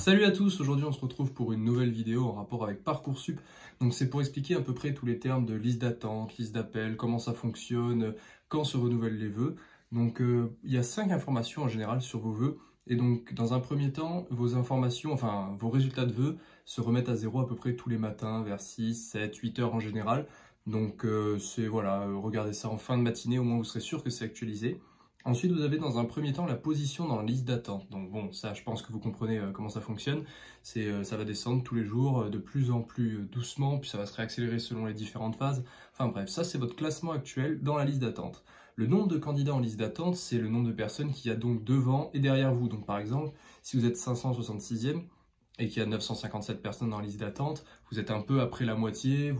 Salut à tous, aujourd'hui on se retrouve pour une nouvelle vidéo en rapport avec Parcoursup. Donc c'est pour expliquer à peu près tous les termes de liste d'attente, liste d'appel, comment ça fonctionne, quand se renouvellent les vœux. Donc il y a 5 informations en général sur vos vœux. Et donc dans un premier temps, vos informations, enfin vos résultats de vœux se remettent à zéro à peu près tous les matins vers 6, 7, 8 heures en général. Donc regardez ça en fin de matinée, au moins vous serez sûr que c'est actualisé. Ensuite, vous avez dans un premier temps la position dans la liste d'attente. Donc bon, ça je pense que vous comprenez comment ça fonctionne. Ça va descendre tous les jours de plus en plus doucement, puis ça va se réaccélérer selon les différentes phases. Enfin bref, ça c'est votre classement actuel dans la liste d'attente. Le nombre de candidats en liste d'attente, c'est le nombre de personnes qu'il y a donc devant et derrière vous. Donc par exemple, si vous êtes 566e et qu'il y a 957 personnes dans la liste d'attente, vous êtes un peu après la moitié,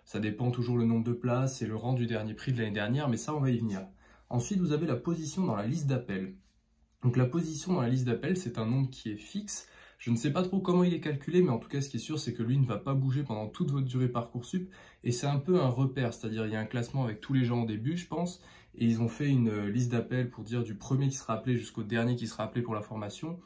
ça dépend toujours le nombre de places et le rang du dernier prix de l'année dernière, mais ça on va y venir. Ensuite, vous avez la position dans la liste d'appel. Donc la position dans la liste d'appel, c'est un nombre qui est fixe. Je ne sais pas trop comment il est calculé, mais en tout cas, ce qui est sûr, c'est que lui ne va pas bouger pendant toute votre durée Parcoursup. Et c'est un peu un repère, c'est-à-dire il y a un classement avec tous les gens au début, je pense. Et ils ont fait une liste d'appel pour dire du premier qui sera appelé jusqu'au dernier qui sera appelé pour la formation.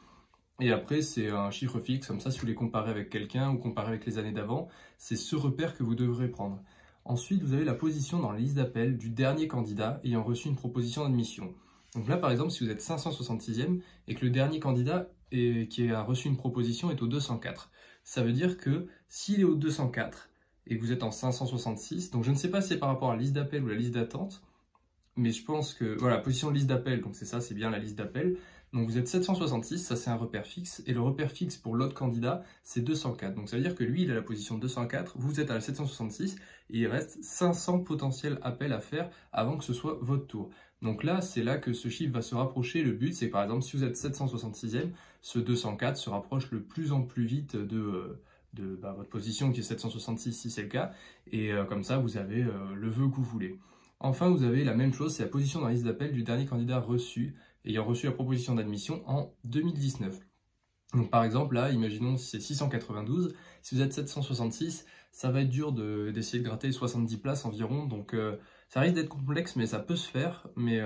Et après, c'est un chiffre fixe, comme ça, si vous les comparez avec quelqu'un ou comparez avec les années d'avant, c'est ce repère que vous devrez prendre. Ensuite, vous avez la position dans la liste d'appel du dernier candidat ayant reçu une proposition d'admission. Donc là, par exemple, si vous êtes 566e et que le dernier candidat qui a reçu une proposition est au 204, ça veut dire que s'il est au 204 et que vous êtes en 566, donc je ne sais pas si c'est par rapport à la liste d'appel ou la liste d'attente, mais je pense que, voilà, position de liste d'appel, donc c'est ça, c'est bien la liste d'appel. Donc vous êtes 766, ça c'est un repère fixe, et le repère fixe pour l'autre candidat, c'est 204. Donc ça veut dire que lui, il a la position 204, vous êtes à la 766, et il reste 500 potentiels appels à faire avant que ce soit votre tour. Donc là, c'est là que ce chiffre va se rapprocher. Le but, c'est par exemple, si vous êtes 766e, ce 204 se rapproche le plus en plus vite de votre position qui est 766 si c'est le cas, et comme ça, vous avez le vœu que vous voulez. Enfin, vous avez la même chose, c'est la position dans la liste d'appel du dernier candidat ayant reçu la proposition d'admission en 2019. Donc par exemple, là, imaginons si c'est 692, si vous êtes 766, ça va être dur d'essayer de gratter 70 places environ, donc ça risque d'être complexe, mais ça peut se faire, mais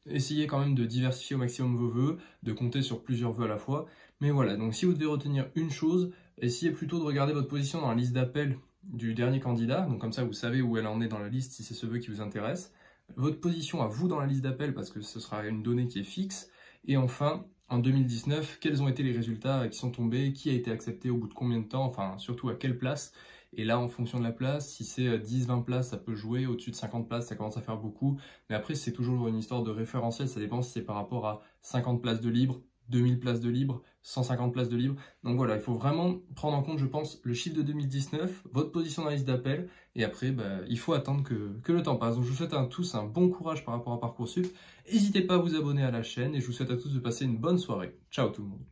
essayez quand même de diversifier au maximum vos vœux, de compter sur plusieurs vœux à la fois, mais voilà, donc si vous devez retenir une chose, essayez plutôt de regarder votre position dans la liste d'appel du dernier candidat, donc comme ça vous savez où elle en est dans la liste si c'est ce vœu qui vous intéresse, votre position à vous dans la liste d'appel parce que ce sera une donnée qui est fixe, et enfin en 2019, quels ont été les résultats qui sont tombés, qui a été accepté au bout de combien de temps, enfin surtout à quelle place, et là en fonction de la place, si c'est 10-20 places ça peut jouer, au-dessus de 50 places ça commence à faire beaucoup, mais après c'est toujours une histoire de référentiel, ça dépend si c'est par rapport à 50 places de libre, 2000 places de libre, 150 places de libre. Donc voilà, il faut vraiment prendre en compte, je pense, le chiffre de 2019, votre position dans la liste d'appel, et après, il faut attendre que le temps passe. Donc je vous souhaite à tous un bon courage par rapport à Parcoursup. N'hésitez pas à vous abonner à la chaîne, et je vous souhaite à tous de passer une bonne soirée. Ciao tout le monde.